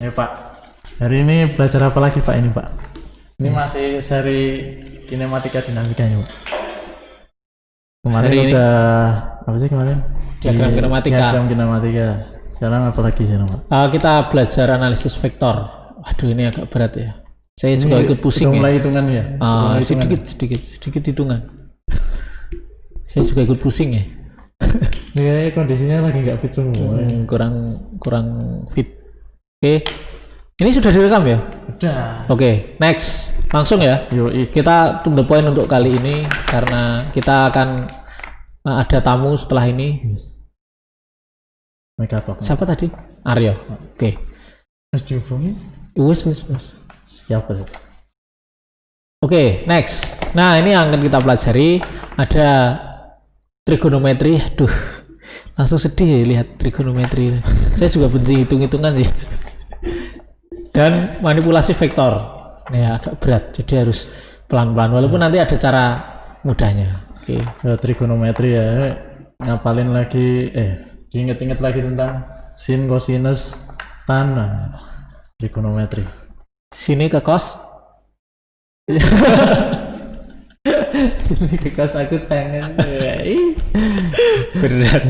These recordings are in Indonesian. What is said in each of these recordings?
Ini Pak, hari ini belajar apa lagi Pak ini Pak? Ini masih seri kinematika dinamika ini Pak. Kemarin Hari ini udah apa sih kemarin? diagram kinematika. Diagram kinematika. Sekarang apa lagi sih Pak? Kita belajar analisis vektor. Waduh, ini agak berat ya. Saya Ini juga ikut pusing ya. mulai hitungan ya? Mulai hitungan. sedikit hitungan. Saya juga ikut pusing ya. Ini kayaknya kondisinya lagi nggak fit semua. Kurang fit. Oke. Ini sudah direkam ya? Udah. Oke, next. Langsung ya. Yoi. Kita to the point untuk kali ini karena kita akan ada tamu setelah ini. Megatalk. Siapa tadi? Aryo. Oke. Mas dihubungi? Wes. Siapa sih? Oke, next. Nah, ini yang akan kita pelajari ada trigonometri. Aduh, langsung sedih ya lihat trigonometri. Saya juga benci hitung-hitungan sih. Dan manipulasi vektor. Ya, agak berat. Jadi harus pelan-pelan. Walaupun nanti ada cara mudahnya. Oke. Trigonometri ya. Ngapalin lagi. Diinget-inget lagi tentang sin, cosinus, tan. Trigonometri. Sini ke kos. Sini ke kos aku tangan. Berat.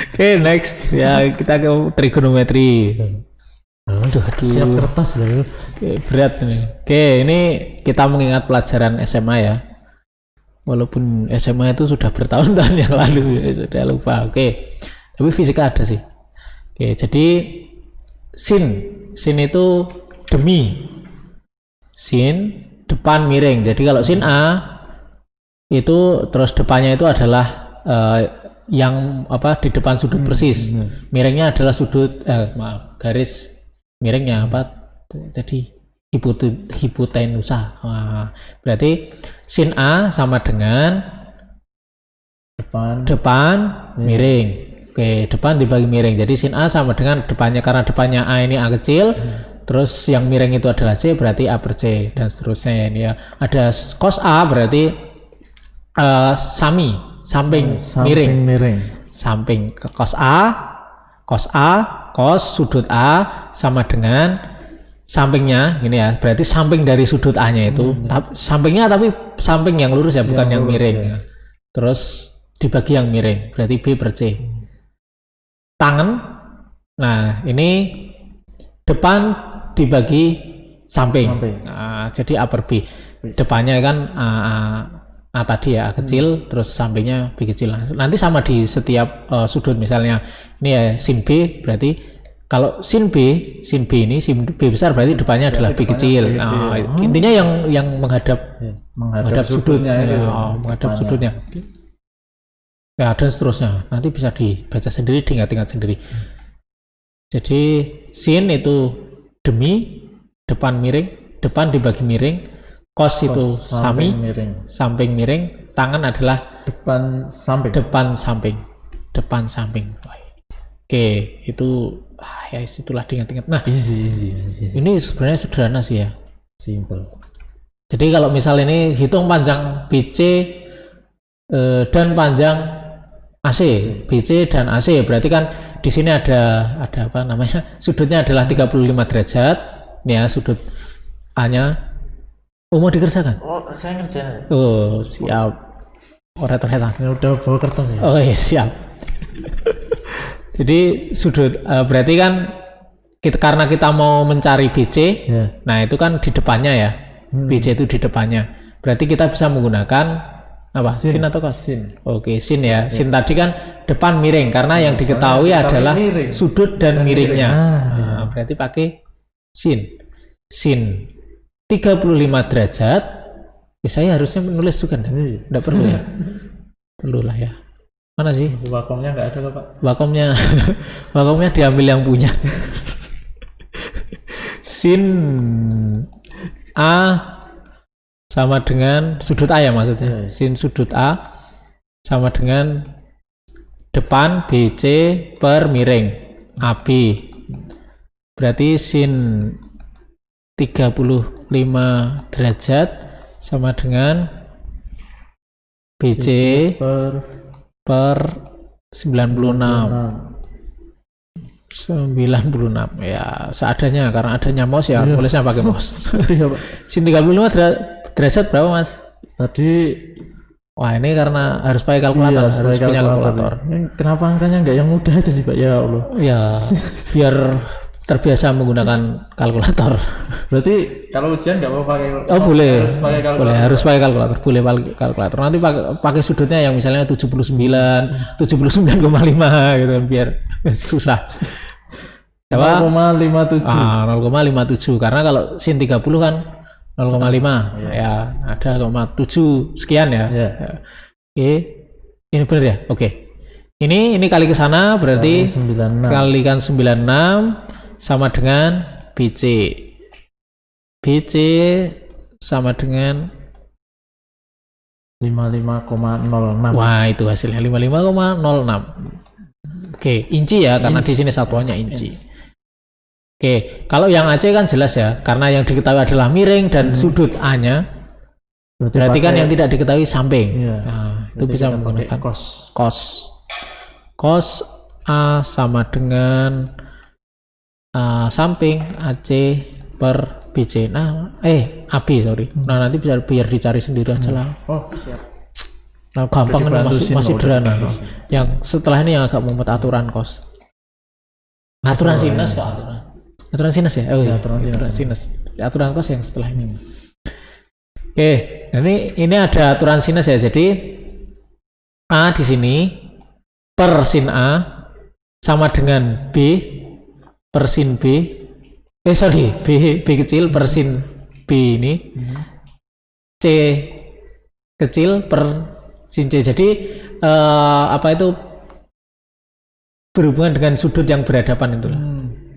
Oke, next. Ya, kita ke trigonometri. Aduh. Siap kertas loh. Oke, berat nih. Oke, ini kita mengingat pelajaran SMA ya. Walaupun SMA itu sudah bertahun-tahun yang lalu, ya, sudah lupa. Oke, tapi fisika ada sih. Oke, jadi sin itu demi. Sin depan miring. Jadi kalau sin A itu terus depannya itu adalah yang apa di depan sudut persis. Miringnya adalah sudut garis miringnya apa tadi hipotenusa. Berarti sin A sama dengan depan miring. Oke, depan dibagi miring. Jadi sin A sama dengan depannya, karena depannya A ini A kecil, terus yang miring itu adalah C, berarti A per C dan seterusnya ini ya. Ada cos A berarti samping miring. Samping ke cos cos sudut A sama dengan sampingnya ini ya, berarti samping dari sudut A-nya itu. Sampingnya tapi samping yang lurus ya, bukan yang miring. Ya. Terus dibagi yang miring, berarti B per C. Tangan, nah ini depan dibagi samping. Nah, jadi A per B. Depannya kan A tadi ya, A kecil, terus sampingnya B kecil. Nanti sama di setiap sudut, misalnya ini ya sin B, berarti kalau sin B ini sin B besar berarti depannya adalah B kecil. Intinya yang menghadap sudutnya menghadap sudutnya. Ya, dan seterusnya. Nanti bisa dibaca sendiri, diingat-ingat sendiri. Jadi sin itu demi, depan miring, depan dibagi miring, cos itu samping miring, tangan adalah depan samping. Oke, itu ya itulah diingat-ingat. Nah, easy. Ini sebenarnya sederhana sih ya. Simple. Jadi kalau misal ini hitung panjang BC dan panjang AC, BC dan AC, berarti kan di sini ada apa namanya? Sudutnya adalah 35 derajat. Ya, sudut A-nya. Mau dikerjakan? Oh, saya ngerjain. Oh, siap. Ternyata. Ya udah bawa kertas ya. Oh, iya, siap. Jadi sudut berarti kan karena kita mau mencari BC, nah itu kan di depannya ya. BC itu di depannya. Berarti kita bisa menggunakan apa? Sin atau cos? Sin. Oke, sin ya. Sin tadi kan depan miring karena yang diketahui adalah sudut dan miringnya. Nah, berarti pakai sin. Sin 35 derajat. Saya harusnya menulis juga enggak perlu ya? Perlu lah ya. Mana sih? Wakomnya nggak ada kok Pak. Wakomnya diambil yang punya. Sin A sama dengan sudut A ya maksudnya. Sin sudut A sama dengan depan BC per miring AB. Berarti sin 35 derajat sama dengan BC per 96. 96 ya seadanya karena adanya mouse ya tulisnya pakai mouse. Iya, Pak. Sin 35 derajat berapa Mas? Tadi Wah ini karena harus pakai kalkulator, iya, harus punya kalkulator. Kenapa angkanya nggak yang mudah aja sih Pak? Ya Allah. Ya biar terbiasa menggunakan kalkulator. Berarti kalau ujian nggak mau pakai Oh boleh, harus pakai kalkulator. boleh harus pakai kalkulator, boleh pakai kalkulator. Nanti pakai sudutnya yang misalnya 79, 79,5 gitu kan biar susah. Apa? 0,57. 0,57 karena kalau sin 30 kan 0,5 ya ada 0,7 sekian ya. Iya. Oke, ini benar ya? Oke. Ini kali ke sana berarti 96. kalikan 96 sama dengan BC. BC sama dengan 55,06. wah itu hasilnya 55,06. Oke, inci ya karena di sini satuannya inci. Oke, kalau yang AC kan jelas ya karena yang diketahui adalah miring dan sudut A-nya. Berarti kan yang tidak diketahui samping. Iya. Nah, itu bisa menggunakan cos. Cos A sama dengan samping AC per BC. Nah, AB sorry. Nah nanti biar dicari sendiri aja lah. Oh siap. Nah gampang kan masih sederhana. udah. Yang setelah ini yang agak mumet aturan kos. Aturan sinus kok aturan sinus ya? Oh iya, aturan sinus. Aturan kos yang setelah ini. Oke, ini ada aturan sinus ya. Jadi A di sini per sin A sama dengan B per sin B. B kecil per sin B ini. C kecil per sin C. Jadi apa itu berhubungan dengan sudut yang berhadapan itu.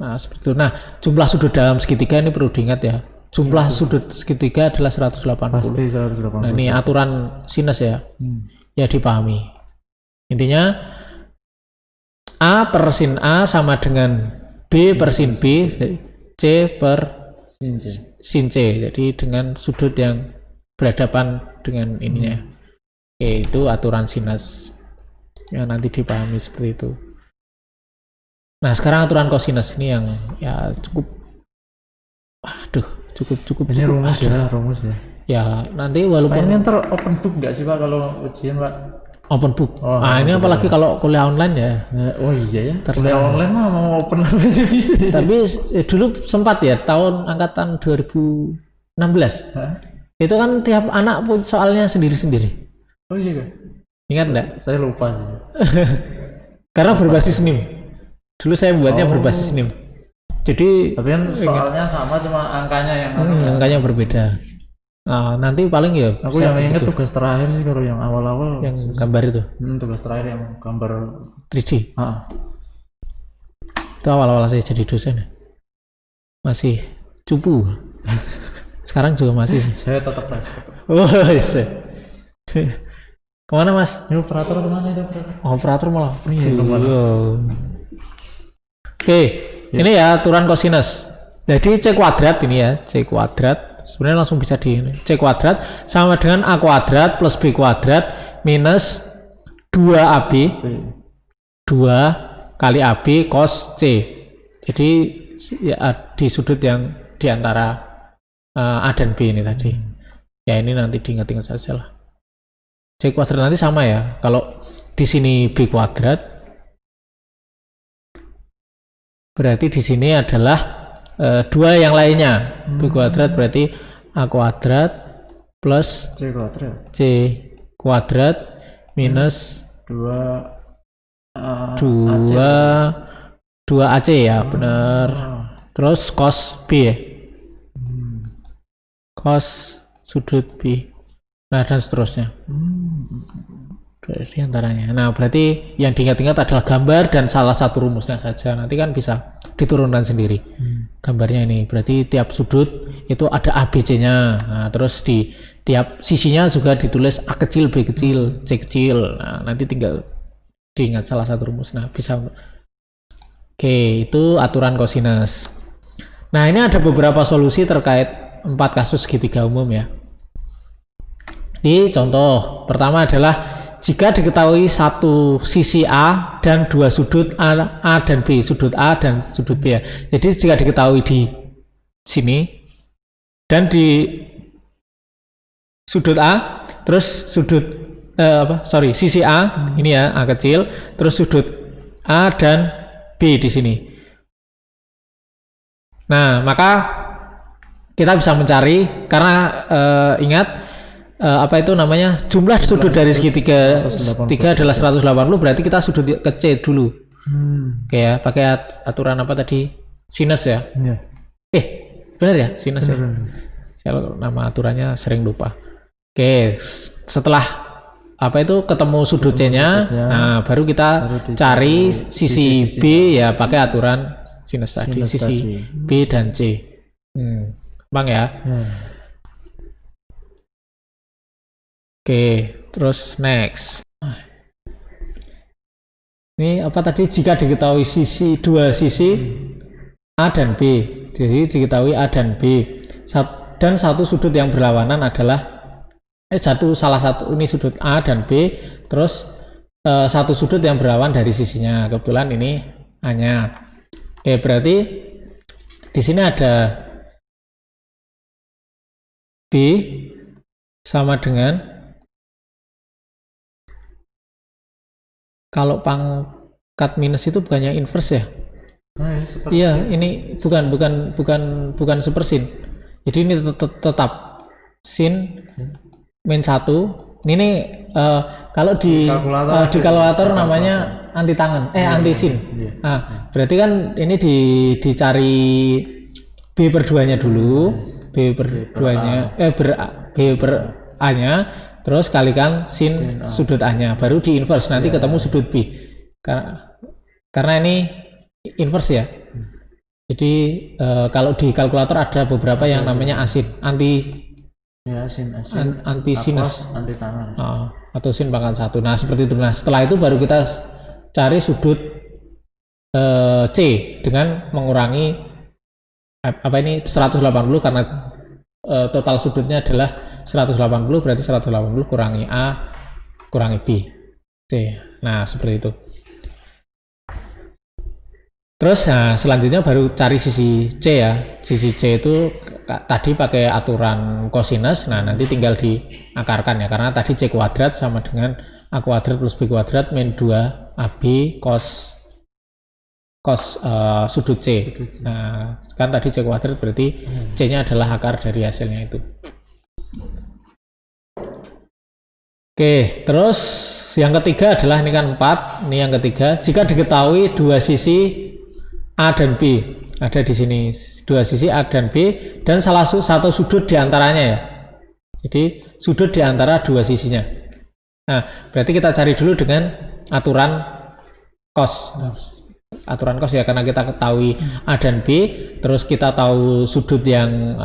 Nah, seperti itu. Nah, jumlah sudut dalam segitiga ini perlu diingat ya. Jumlah sudut segitiga adalah 180. Pasti 180. Nah, ini aturan sinus ya. Ya dipahami. Intinya A per sin A sama dengan B per sin B, C per sin C. Jadi dengan sudut yang berhadapan dengan ininya. Oke, itu aturan sinus. Ya nanti dipahami seperti itu. Nah, sekarang aturan kosinus ini yang ya cukup Ini rumus ya. Ya, nanti walaupun ini ntar open book nggak sih Pak kalau ujian Pak? open book. Oh, ini apalagi kalau kuliah online ya. Oh iya ya. Kuliah online mah mau open apa aja bisa. Tapi dulu sempat ya tahun angkatan 2016. Itu kan tiap anak pun soalnya sendiri-sendiri. Oh iya kan? Ingat enggak? Saya lupa. Karena berbasis NIM. Dulu saya buatnya berbasis NIM. Jadi tapi kan soalnya sama cuma angkanya yang angkanya berbeda. Nah, nanti paling ya aku yang ingat tugas terakhir sih kalau yang awal-awal yang gambar itu. Tugas terakhir yang gambar 3D. Itu awal-awal saya jadi dosen. Masih cupu. Sekarang juga masih. Saya tetap respect. Oh, kemana Mas? Ini operator kemana itu? Operator malah. Oke, Ya. ini ya aturan kosinus. Jadi C kuadrat ini ya, C kuadrat. Sebenarnya langsung bisa di ini. C kuadrat sama dengan A kuadrat plus B kuadrat minus 2AB. 2 kali AB cos C. Jadi ya, di sudut yang di antara A dan B ini tadi. Ya ini nanti diingat-ingat saja lah. C kuadrat nanti sama ya. Kalau di sini B kuadrat, berarti di sini adalah 2 yang lainnya. B kuadrat berarti A kuadrat plus C kuadrat minus 2 AC ya, benar. Terus cos B ya. Cos sudut B. Nah, dan seterusnya. Di antaranya. Nah, berarti yang diingat-ingat adalah gambar dan salah satu rumusnya saja. Nanti kan bisa diturunkan sendiri. Gambarnya ini. Berarti tiap sudut itu ada ABC-nya. Nah, terus di tiap sisinya juga ditulis A kecil, B kecil, C kecil. Nah, nanti tinggal diingat salah satu rumus. Nah, bisa. Oke, itu aturan kosinus. Nah, ini ada beberapa solusi terkait 4 kasus segitiga umum ya. Di contoh pertama adalah jika diketahui satu sisi A dan dua sudut A dan B, sudut A dan sudut B ya. Jadi jika diketahui di sini dan di sudut A, terus sudut sisi A ini ya, A kecil, terus sudut A dan B di sini. Nah, maka kita bisa mencari karena ingat jumlah sudut dari segitiga adalah 180, berarti kita sudut ke C dulu. Oke ya, pakai aturan apa tadi? Sinus ya. Benar ya, sinus ya. Saya nama aturannya sering lupa. Oke, setelah ketemu sudut C-nya, nah baru kita cari sisi B ya pakai aturan sinus tadi, sisi B dan C. Gampang ya. Oke, terus next. Ini apa tadi? Jika diketahui dua sisi A dan B, jadi diketahui A dan B, dan satu sudut yang berlawanan adalah salah satu ini sudut A dan B, terus satu sudut yang berlawan dari sisinya. Kebetulan ini A-nya. Oke, berarti di sini ada B sama dengan, kalau pangkat minus itu bukannya inverse ya? Iya, ini bukan sepersin. Jadi ini tetap sin min 1. Ini kalau di kalkulator namanya anti tangan, anti sin. Nah, berarti kan ini dicari B per 2-nya dulu, B per 2-nya B per A-nya, terus kalikan sin sudut A-nya, baru di inverse, nanti ketemu sudut B. Karena ini inverse ya. Jadi kalau di kalkulator ada beberapa yang namanya asin, anti sinus, anti tangan, atau sin pangkat 1. Nah, seperti itu. Nah, setelah itu baru kita cari sudut C dengan mengurangi 180, karena total sudutnya adalah 180, berarti 180 kurangi A kurangi B, C. Nah, seperti itu. Terus selanjutnya baru cari sisi C ya. Sisi C itu tadi pakai aturan kosinus. Nah, nanti tinggal diakarkan ya, karena tadi C kuadrat sama dengan A kuadrat plus B kuadrat min 2 AB cos sudut C. Nah, kan tadi C kuadrat berarti C-nya adalah akar dari hasilnya itu. Oke, terus yang ketiga adalah ini kan 4. Ini yang ketiga, jika diketahui dua sisi A dan B, ada di sini dua sisi A dan B dan salah satu sudut diantaranya ya. Jadi sudut diantara dua sisinya. Nah, berarti kita cari dulu dengan aturan cos. Aturan cos ya, karena kita ketahui A dan B, terus kita tahu sudut yang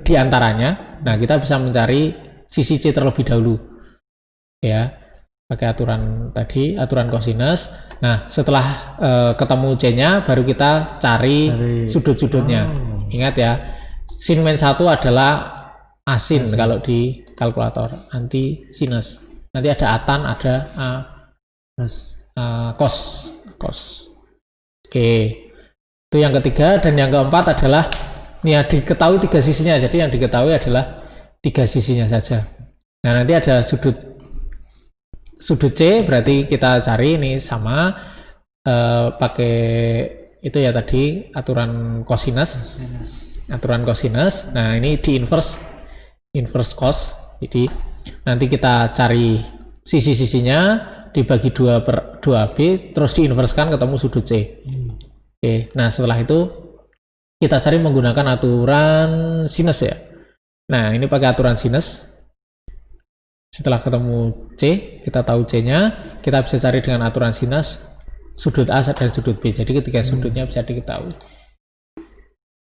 diantaranya. Nah, kita bisa mencari sisi C terlebih dahulu ya, pakai aturan tadi, aturan kosinus. Nah, setelah ketemu C-nya, baru kita cari sudut-sudutnya. Ingat ya, sin min 1 adalah asin kalau di kalkulator, anti sinus. Nanti ada atan, ada cos. Oke, itu yang ketiga. Dan yang keempat adalah ya, diketahui tiga sisinya. Jadi yang diketahui adalah tiga sisinya saja. Nah, nanti ada sudut C, berarti kita cari ini sama pakai itu ya tadi, aturan kosinus. Nah, ini di inverse cos. Jadi nanti kita cari sisi-sisinya dibagi 2 per 2B, terus diinverskan ketemu sudut C. Oke, nah setelah itu kita cari menggunakan aturan sinus ya. Nah, ini pakai aturan sinus. Setelah ketemu C, kita tahu C-nya, kita bisa cari dengan aturan sinus sudut A dan sudut B. Jadi ketika sudutnya bisa diketahui.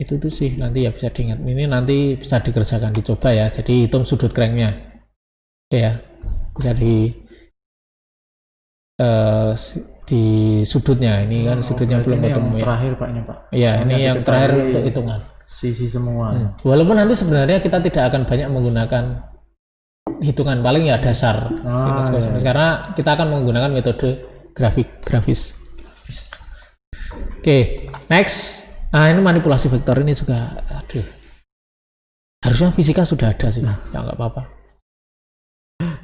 Itu tuh sih nanti ya bisa diingat. Ini nanti bisa dikerjakan, dicoba ya. Jadi hitung sudut cranknya. Oke ya. Bisa di sudutnya. Ini kan sudutnya belum ketemu ya. Terakhir Pak, ini Pak. Iya, ini yang terakhir untuk hitungan. Sisi semua. Walaupun nanti sebenarnya kita tidak akan banyak menggunakan hitungan paling ya dasar sinus kosinus karena kita akan menggunakan metode grafis. Oke, next. Nah, ini manipulasi vektor ini juga aduh. Harusnya fisika sudah ada sih. Ya nggak apa-apa.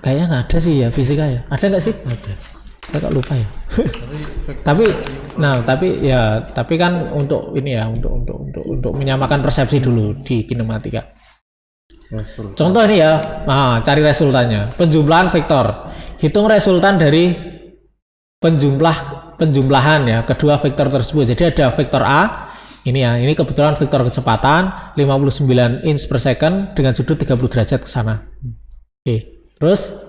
Kayaknya nggak ada sih ya fisika ya. Ada nggak sih? Ada. Saya kok lupa ya. tapi kan untuk ini ya untuk menyamakan persepsi dulu di kinematika. Contoh ini ya, cari resultannya. Penjumlahan vektor. Hitung resultan dari penjumlahan ya kedua vektor tersebut. Jadi ada vektor A. Ini ya, ini kebetulan vektor kecepatan 59 inch per second dengan sudut 30 derajat ke sana. Oke. Terus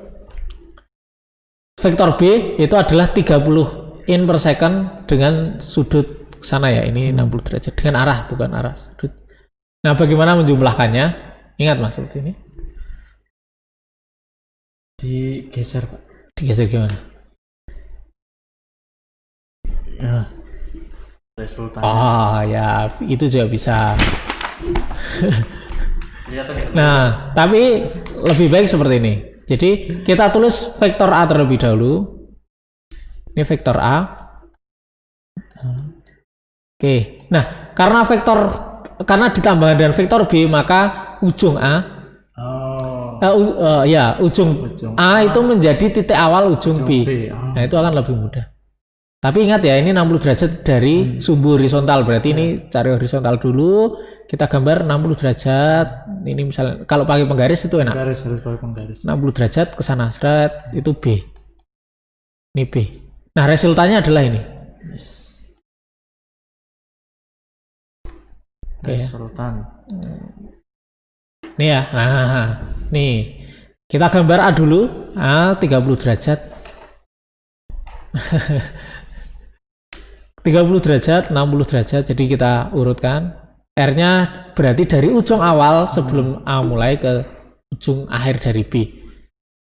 vektor B itu adalah 30 inch per second dengan sudut ke sana ya. Ini 60 derajat dengan arah bukan arah sudut. Nah, bagaimana menjumlahkannya? Ingat maksud ini? Digeser, Pak. Digeser gimana? Ya. Resultannya. Oh ya, itu juga bisa. Nah, tapi lebih baik seperti ini. Jadi kita tulis vektor A terlebih dahulu. Ini vektor A. Oke. Nah, karena ditambahkan dengan vektor B, maka ujung A. Ujung A itu menjadi titik awal ujung B. Nah, itu akan lebih mudah. Tapi ingat ya, ini 60 derajat dari sumbu horizontal. Berarti ini cari horizontal dulu. Kita gambar 60 derajat. Ini misalnya kalau pakai penggaris itu enak. Penggaris, harus pakai penggaris. 60 derajat ke sana, seret, itu B. Ini B. Nah, resultannya adalah ini. Yes. Oke, resultan. Nih ya. Nah, nih. Kita gambar A dulu. A 30 derajat. 30 derajat, 60 derajat, jadi kita urutkan. R-nya berarti dari ujung awal sebelum A mulai ke ujung akhir dari B.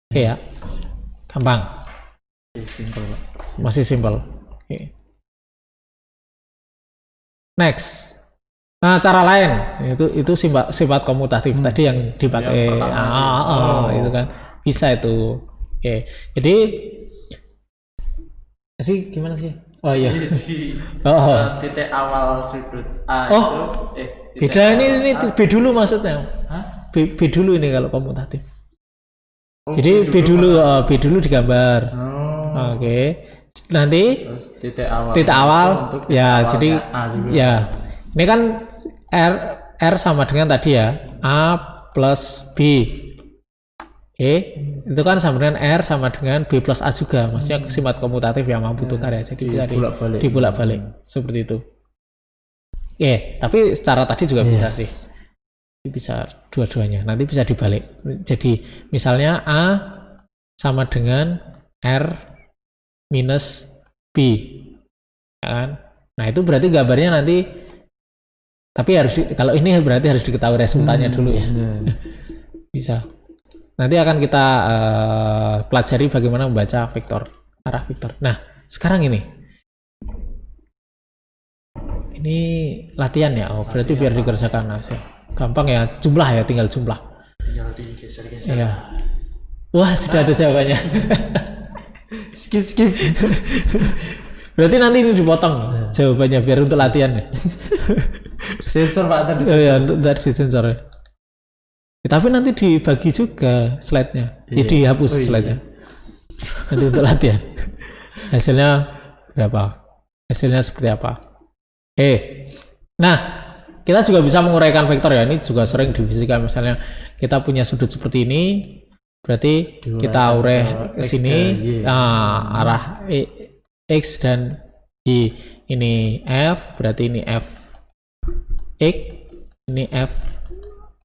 Oke ya, gampang. Masih simple. Oke. Next. Nah, cara lain itu sifat komutatif tadi yang dipakai. Itu kan bisa itu. Oke. Jadi gimana sih? Oh iya. Titik awal sudut A itu. Beda ini B dulu maksudnya. Hah? B dulu ini kalau komutatif. Jadi B dulu digambar. Oke. Nanti terus titik awal ya jadi ya. Ini kan R sama dengan tadi ya. A plus B. Itu kan sama dengan R sama dengan B plus A juga, maksudnya sifat komutatif yang mampu tukar ya, jadi bisa dibolak-balik seperti itu. Tapi secara tadi juga bisa sih, bisa dua-duanya, nanti bisa dibalik. Jadi misalnya A sama dengan R minus B, ya kan? Nah itu berarti gambarnya nanti, tapi kalau ini berarti harus diketahui resultannya dulu ya. Bisa. Nanti akan kita pelajari bagaimana membaca vektor, arah vektor. Nah, sekarang ini latihan ya. Berarti biar dikerjakan aja. Gampang ya, jumlah ya, tinggal jumlah. Tinggal digeser-geser. Iya. Wah, sudah ada jawabannya. skip. Berarti nanti ini dipotong jawabannya biar untuk latihan ya. Sensor Pak, tadi sensor. Iya, ntar disensor ya. Tapi nanti dibagi juga slide-nya. Dihapus slide-nya. Nanti untuk latihan. Hasilnya berapa? Hasilnya seperti apa? Nah, kita juga bisa menguraikan vektor ya. Ini juga sering di fisika, misalnya kita punya sudut seperti ini, berarti kita urai ke sini, arah X dan Y. Ini F, berarti ini F X, ini F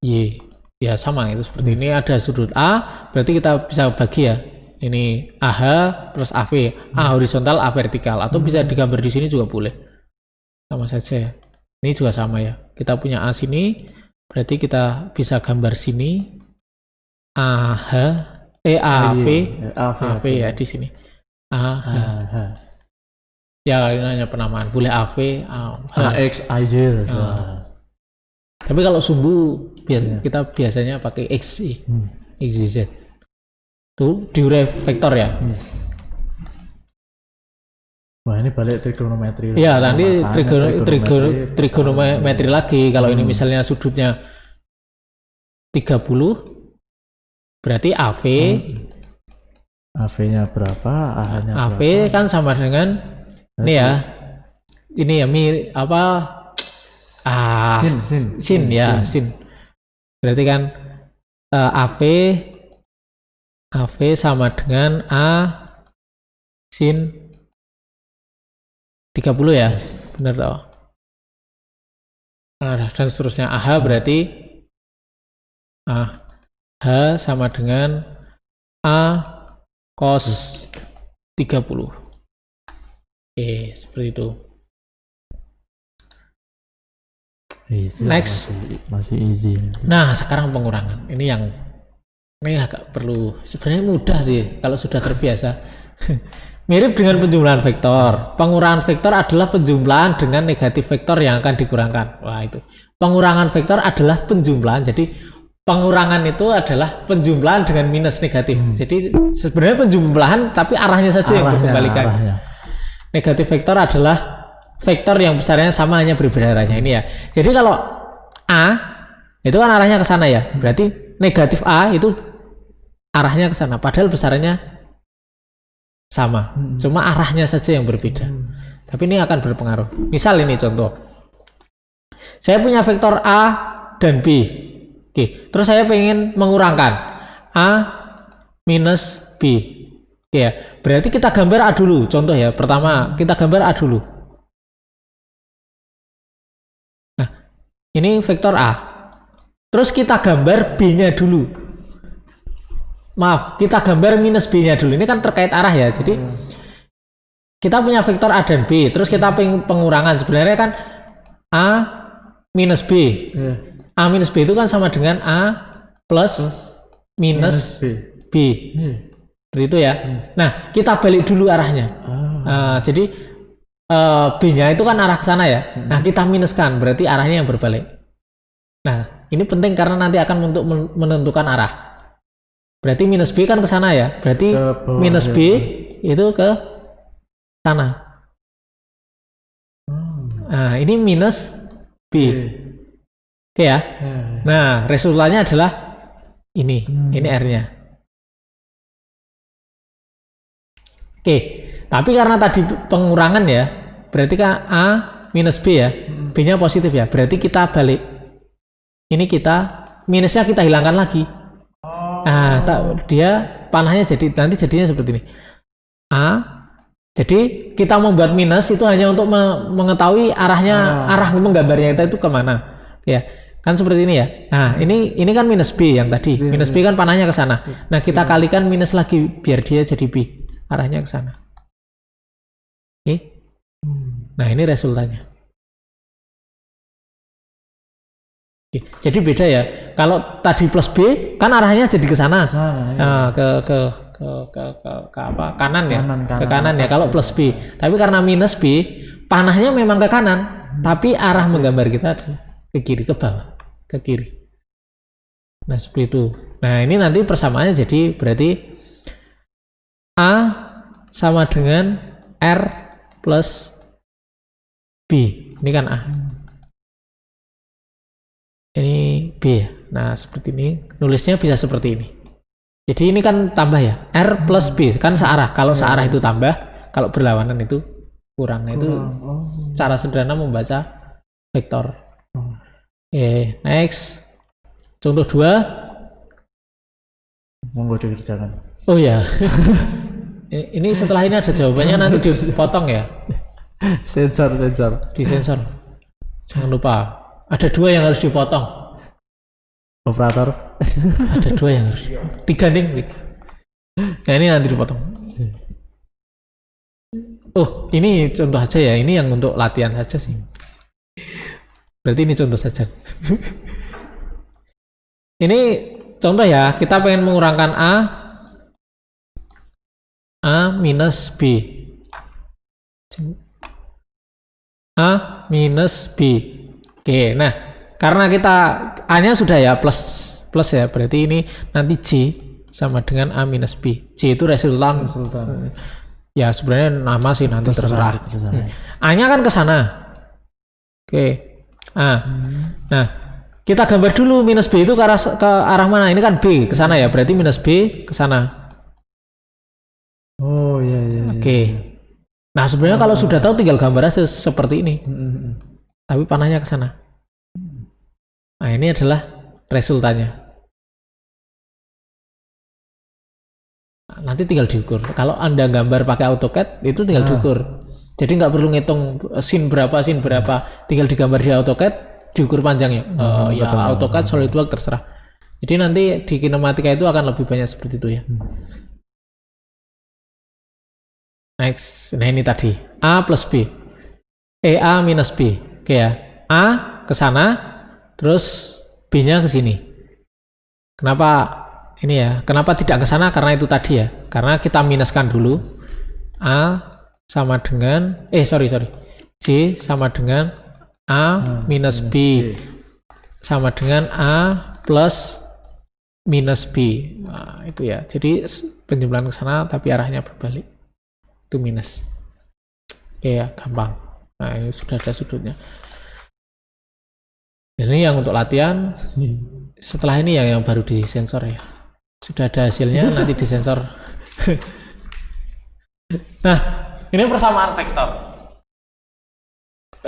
Y. Ya sama itu seperti ini, ada sudut A, berarti kita bisa bagi ya, ini AH plus AV, A horizontal, A vertikal, atau bisa digambar di sini juga boleh, sama saja ya. Ini juga sama ya, kita punya A sini, berarti kita bisa gambar sini AH AV ya di sini AH. Ya ini hanya penamaan, boleh AV AX AJ. Tapi kalau sumbu kita biasanya pakai X, XZ. Tuh diure vektor ya. Wah, ini balik trigonometri. Iya, nanti Makanya trigonometri lagi. Kalau ini misalnya sudutnya 30, berarti AV. AV-nya berapa? AH-nya AV berapa? kan sama dengan ini ya. Ini ya apa? Sin ya, sin. Berarti kan AV sama dengan A sin 30 ya. Benar toh? Nah, dan seterusnya AH berarti H sama dengan A cos 30. Oke, seperti itu. Easy, Next. masih easy. Nah, sekarang pengurangan. Ini agak perlu, sebenarnya mudah sih kalau sudah terbiasa. Mirip dengan penjumlahan vektor. Pengurangan vektor adalah penjumlahan dengan negatif vektor yang akan dikurangkan. Wah, itu. Pengurangan vektor adalah penjumlahan. Jadi pengurangan itu adalah penjumlahan dengan minus negatif. Jadi sebenarnya penjumlahan tapi arahnya saja yang berkembalikan. Negatif vektor adalah vektor yang besarnya sama hanya berbeda arahnya ini ya. Jadi kalau A itu kan arahnya ke sana ya. Berarti negatif A itu arahnya ke sana padahal besarnya sama. Cuma arahnya saja yang berbeda. Tapi ini akan berpengaruh. Misal ini contoh. Saya punya vektor A dan B. Oke, terus saya pengen mengurangkan A minus B. Oke ya. Berarti kita gambar A dulu. Contoh ya. Pertama, kita gambar A dulu. Nah, ini vektor A. Terus kita gambar B-nya dulu. Maaf, kita gambar minus B-nya dulu. Ini kan terkait arah ya. Jadi kita punya vektor A dan B. Terus kita pengurangan. Sebenarnya kan A minus B. A minus B itu kan sama dengan A plus minus B. Seperti itu ya. Nah, kita balik dulu arahnya. Jadi B-nya itu kan arah ke sana ya. Nah, kita minuskan. Berarti arahnya yang berbalik. Nah, ini penting karena nanti akan untuk menentukan arah. Berarti minus B kan ke sana ya. Berarti minus B itu ke sana. Nah, ini minus B. Oke ya. Nah, resultannya adalah ini. Ini R-nya. Oke. Tapi karena tadi pengurangan ya, berarti kan A minus B ya. B-nya positif ya. Berarti kita balik. Ini kita minusnya kita hilangkan lagi. Nah, dia panahnya jadi nanti jadinya seperti ini. Jadi kita membuat minus itu hanya untuk mengetahui arahnya, arah menggambarnya itu kemana, ya kan seperti ini ya. Nah, ini kan minus B yang tadi, minus B kan panahnya ke sana. Nah, kita kalikan minus lagi biar dia jadi B, arahnya ke sana. Oke. Nah, ini resultannya. Oke. Jadi beda ya. Kalau tadi plus B kan arahnya jadi ke sana. Nah, ke apa? Kanan ya. Ke kanan ya kalau plus B. Tapi karena minus B, panahnya memang ke kanan, tapi arah menggambar kita adalah ke kiri, ke bawah, ke kiri. Nah, seperti itu. Nah, ini nanti persamaannya jadi berarti A sama dengan R plus B. Ini kan A. Ini B ya. Nah, seperti ini. Nulisnya bisa seperti ini. Jadi ini kan tambah ya. R plus B. Kan searah. Kalau searah itu tambah. Kalau berlawanan itu kurang. Nah, itu cara sederhana membaca vektor. Oke, next. Contoh 2. Monggo dikerjakan. Oh ya. Ini setelah ini ada jawabannya nanti dipotong ya. Sensor. Disensor. Jangan lupa. Ada 2 yang harus dipotong. Operator. Ada 2 yang harus. 3 nih. Nah, ini nanti dipotong. Oh, ini contoh aja ya. Ini yang untuk latihan saja sih. Berarti ini contoh saja. Ini contoh ya. Kita pengen mengurangkan A minus B. A minus B. Oke, nah karena kita A-nya sudah ya plus ya, berarti ini nanti J sama dengan A minus B. J itu resultan. Ya sebenarnya nama sih nanti terserah. A-nya kan ke sana. Oke. Nah, kita gambar dulu minus B itu ke arah mana? Ini kan B ke sana ya, berarti minus B ke sana. Oh iya. Oke. Nah sebenarnya kalau sudah tahu tinggal gambar aja seperti ini. Tapi panahnya ke sana. Nah ini adalah resultannya. Nah, nanti tinggal diukur. Kalau Anda gambar pakai AutoCAD itu tinggal diukur. Jadi nggak perlu ngitung scene berapa, tinggal digambar di AutoCAD, diukur panjangnya. Ya AutoCAD, SolidWorks terserah. Jadi nanti di kinematika itu akan lebih banyak seperti itu ya. Next, nah ini tadi A plus B, A minus B, oke ya. A ke sana, terus B-nya ke sini. Kenapa ini ya? Kenapa tidak ke sana? Karena itu tadi ya. Karena kita minuskan dulu. A sama dengan J sama dengan A minus B sama dengan A plus minus B. Nah, itu ya. Jadi penjumlahan ke sana tapi arahnya berbalik. Itu minus. Oke ya, gampang. Nah, ini sudah ada sudutnya. Ini yang untuk latihan. Setelah ini yang baru disensor ya. Sudah ada hasilnya, nanti disensor. Nah, ini persamaan vektor.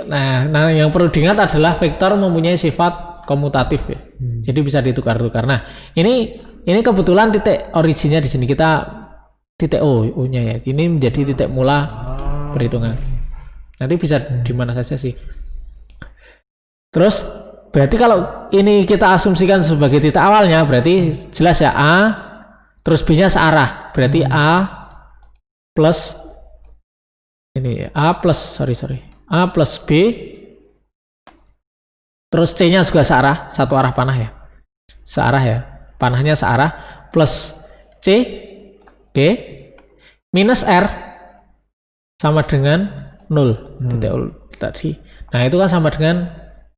Nah, yang perlu diingat adalah vektor mempunyai sifat komutatif ya. Jadi bisa ditukar-tukar. Nah, ini kebetulan titik originnya di sini kita titik O-nya ya. Ini menjadi titik mula perhitungan. Nanti bisa di mana saja sih. Terus berarti kalau ini kita asumsikan sebagai titik awalnya, berarti jelas ya A terus B-nya searah. Berarti A plus A plus B terus C-nya juga searah, satu arah panah ya. Searah ya. Panahnya searah plus C minus R sama dengan 0 titik tadi. Nah itu kan sama dengan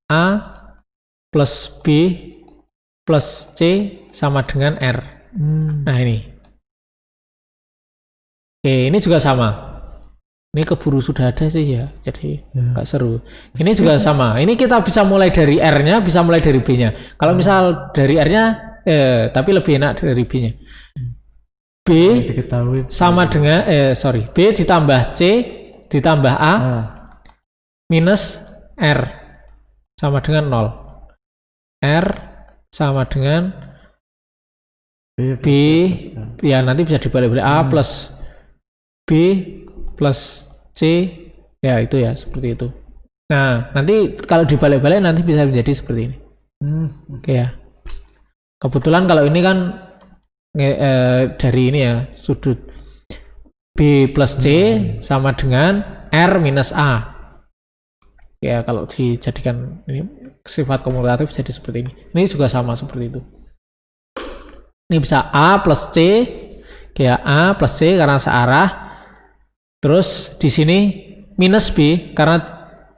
A plus B plus C sama dengan R. Nah ini. Oke, ini juga sama. Ini keburu sudah ada sih ya, jadi nggak seru. Ini juga sama. Ini kita bisa mulai dari R-nya, bisa mulai dari B-nya. Kalau misal dari R-nya, tapi lebih enak dari B-nya. B sama dengan B ditambah C ditambah A minus R sama dengan 0. R sama dengan B ya nanti bisa dibalik-balik A plus B plus C ya itu ya seperti itu. Nah nanti kalau dibalik-balik nanti bisa menjadi seperti ini. Oke ya. Kebetulan kalau ini kan dari ini ya sudut B plus C sama dengan R minus A ya. Kalau dijadikan ini sifat komutatif jadi seperti ini juga sama seperti itu. Ini bisa A plus C kayak A plus C karena searah, terus di sini minus B karena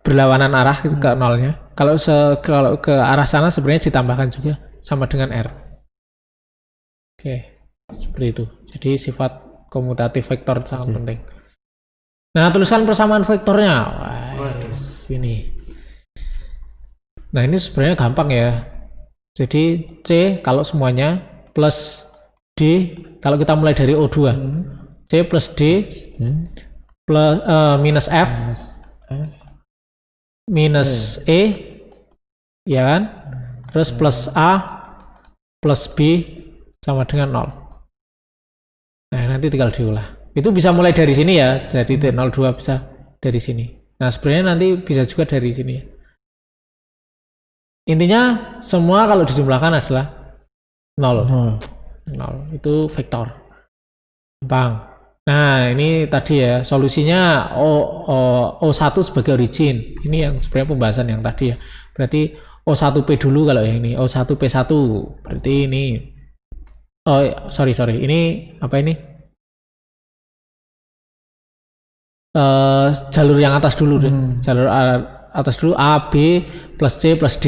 berlawanan arah ke nolnya. Kalau ke arah sana sebenarnya ditambahkan juga sama dengan R. Oke, seperti itu. Jadi sifat komutatif vektor sangat penting. Nah, tuliskan persamaan vektornya. Ini. Nah, ini sebenarnya gampang ya. Jadi C kalau semuanya plus D kalau kita mulai dari O2. C plus D plus minus F minus E ya kan? Terus plus A plus B sama dengan 0. Nah, nanti tinggal diolah. Itu bisa mulai dari sini ya, dari T02 bisa dari sini. Nah, sebenarnya nanti bisa juga dari sini ya. Intinya semua kalau dijumlahkan adalah 0. 0 itu vektor. Gampang. Nah, ini tadi ya solusinya O1 sebagai origin. Ini yang sebenarnya pembahasan yang tadi ya. Berarti O1P dulu kalau yang ini, O1P1. Berarti ini sorry. Ini apa ini? Jalur yang atas dulu deh. Jalur atas dulu A, B plus C plus D.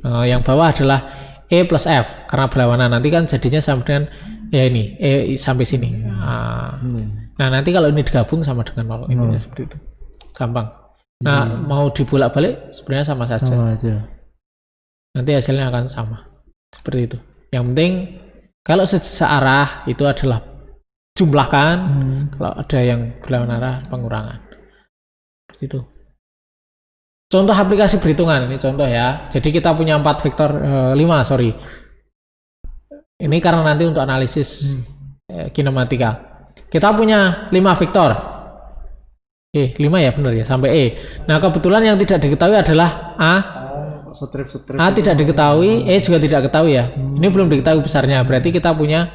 Yang bawah adalah E plus F karena berlawanan. Nanti kan jadinya sama dengan Ya ini sampai sini. Nah nanti kalau ini digabung sama dengan 0 intinya seperti itu. Gampang. Nah mau dibolak-balik sebenarnya sama saja. Sama aja. Nanti hasilnya akan sama. Seperti itu. Yang penting kalau searah itu adalah jumlahkan, kalau ada yang berlawanan arah pengurangan. Seperti itu. Contoh aplikasi perhitungan ini contoh ya. Jadi kita punya 4 vektor 5 sorry. Ini karena nanti untuk analisis kinematika. Kita punya 5 vektor. 5 ya benar ya sampai E. Nah kebetulan yang tidak diketahui adalah A. A tidak diketahui, E juga tidak ketahui ya. Ini belum diketahui besarnya. Berarti kita punya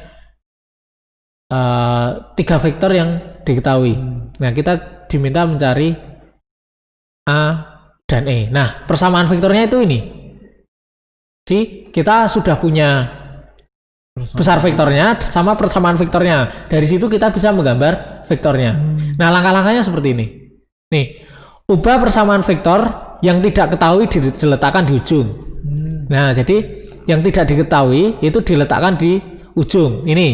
3 vektor yang diketahui. Nah kita diminta mencari A dan E. Nah persamaan vektornya itu ini. Jadi kita sudah punya besar vektornya sama persamaan vektornya. Dari situ kita bisa menggambar vektornya. Nah langkah-langkahnya seperti ini. Nih, ubah persamaan vektor yang tidak ketahui diletakkan di ujung. Nah jadi yang tidak diketahui itu diletakkan di ujung. Ini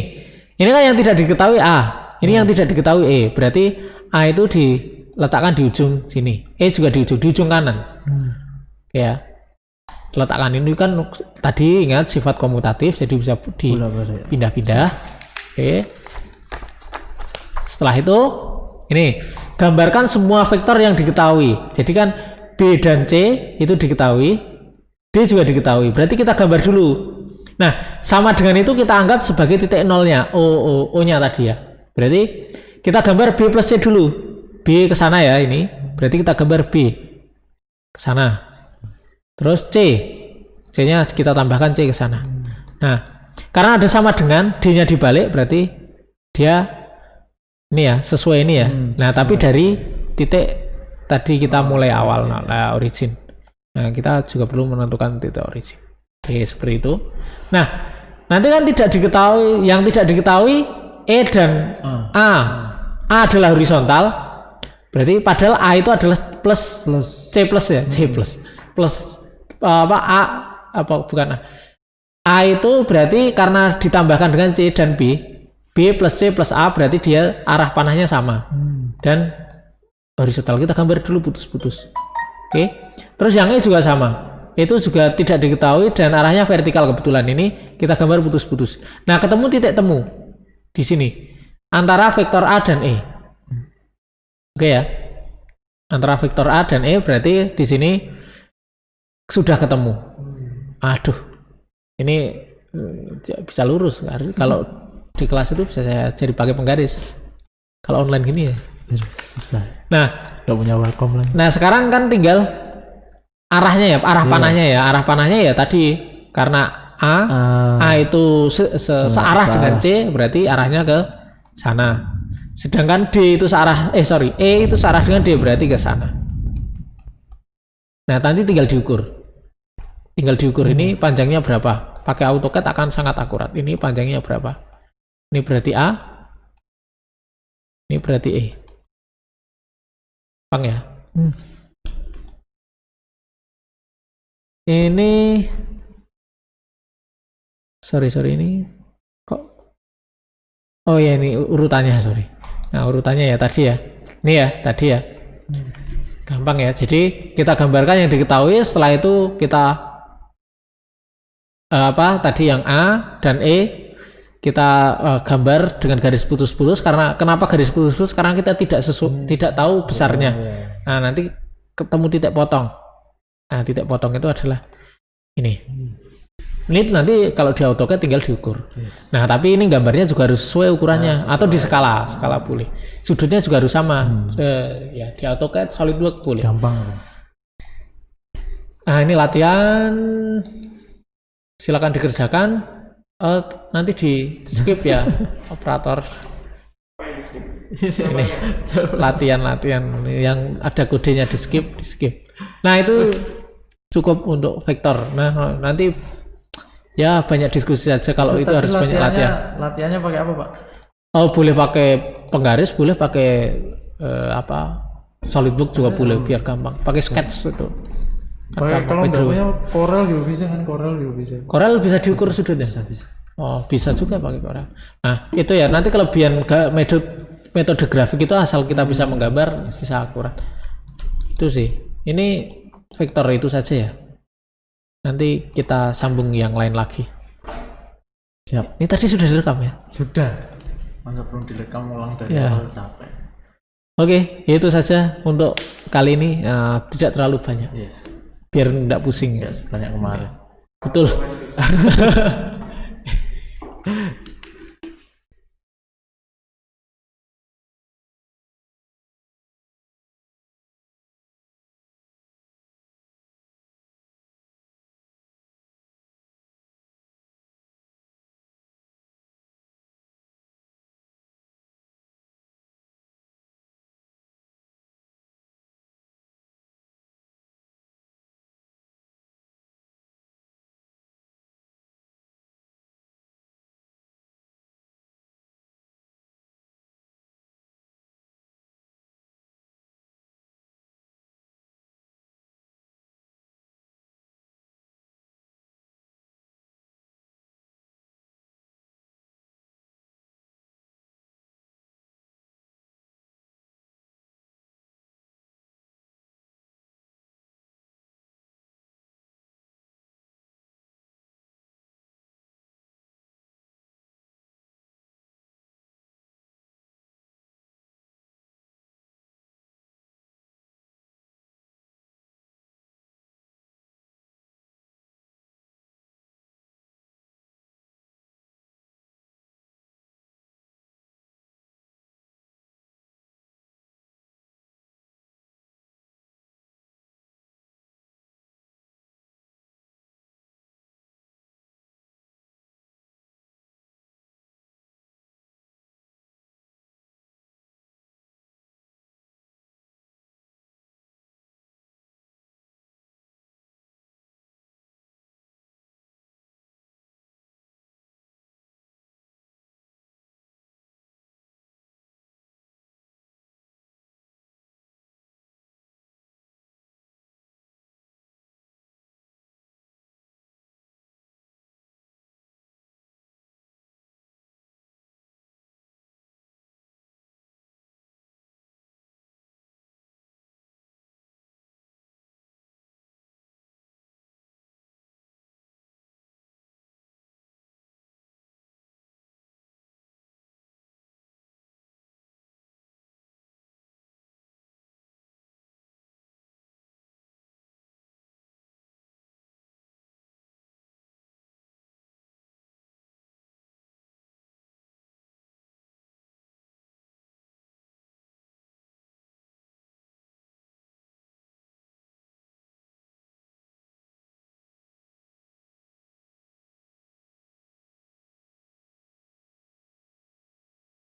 kan yang tidak diketahui A. Ini yang tidak diketahui E. Berarti A itu diletakkan di ujung sini. E juga di ujung kanan. Ya. Letakkan ini kan tadi ingat sifat komutatif jadi bisa dipindah-pindah. Oke. Setelah itu ini gambarkan semua vektor yang diketahui. Jadi kan B dan C itu diketahui, D juga diketahui. Berarti kita gambar dulu. Nah, sama dengan itu kita anggap sebagai titik nolnya, O-nya tadi ya. Berarti kita gambar B plus C dulu. B ke sana ya ini. Berarti kita gambar B ke sana. Terus C-nya kita tambahkan C ke sana. Nah, karena ada sama dengan D-nya dibalik, berarti dia ini ya, sesuai ini ya. Nah, tapi dari titik tadi kita mulai awal, origin. Nah, kita juga perlu menentukan titik origin. Oke, seperti itu. Nah, nanti kan tidak diketahui, yang tidak diketahui E dan A. A adalah horizontal, berarti padahal A itu adalah plus. C plus ya, C plus. A itu berarti karena ditambahkan dengan C dan B plus C plus A berarti dia arah panahnya sama. Dan horizontal kita gambar dulu putus-putus. Oke. Terus yang E juga sama. Itu juga tidak diketahui dan arahnya vertikal kebetulan ini kita gambar putus-putus. Nah, ketemu titik temu di sini antara vektor A dan E. Oke ya. Antara vektor A dan E berarti di sini sudah ketemu. Aduh, ini bisa lurus. Kalau di kelas itu bisa saya jadi pakai penggaris. Kalau online gini ya susah. Nah, nggak punya Wacom lagi. Nah sekarang kan tinggal arahnya ya, arah panahnya ya. Arah panahnya ya tadi karena A itu searah dengan C, berarti arahnya ke sana. Sedangkan D itu E itu searah dengan D, berarti ke sana. Nah, nanti tinggal diukur. Ini panjangnya berapa. Pakai AutoCAD akan sangat akurat. Ini panjangnya berapa. Ini berarti A. Ini berarti E. Bang ya. Ini sorry ini kok. Oh ya ini urutannya sorry. Nah urutannya ya tadi ya. Ini ya tadi ya. Gampang ya. Jadi kita gambarkan yang diketahui. Setelah itu kita tadi yang A dan E kita gambar dengan garis putus-putus. Karena kenapa garis putus-putus? Karena kita tidak tahu besarnya. Nah nanti ketemu titik potong. Nah titik potong itu adalah ini. Ini nanti kalau di AutoCAD tinggal diukur. Nah tapi ini gambarnya juga harus sesuai ukurannya atau di skala boleh. Sudutnya juga harus sama. Ya di AutoCAD SolidWorks boleh. Gampang. Nah ini latihan. Silakan dikerjakan. Nanti di skip ya operator. Ini latihan yang ada kodenya di skip. Nah itu cukup untuk vektor. Nah nanti ya banyak diskusi saja kalau itu harus banyak latihan. Latihannya pakai apa, Pak? Oh boleh pakai penggaris, boleh pakai SolidWorks juga boleh biar gampang. Pakai sketch itu. Kalau nggak punya Corel juga bisa kan? Corel Corel bisa diukur sudutnya. Bisa. Oh, bisa juga pakai Corel. Nah, itu ya nanti kelebihan metode grafik itu asal kita bisa menggambar bisa akurat. Itu sih. Ini vektor itu saja ya. Nanti kita sambung yang lain lagi. Siap. Ini tadi sudah direkam ya? Sudah. Masa belum direkam ulang dari Ya. awal capek. Oke, itu saja untuk kali ini. Tidak terlalu banyak. Yes. Biar tidak pusing. Enggak sebanyak kemarin. Betul.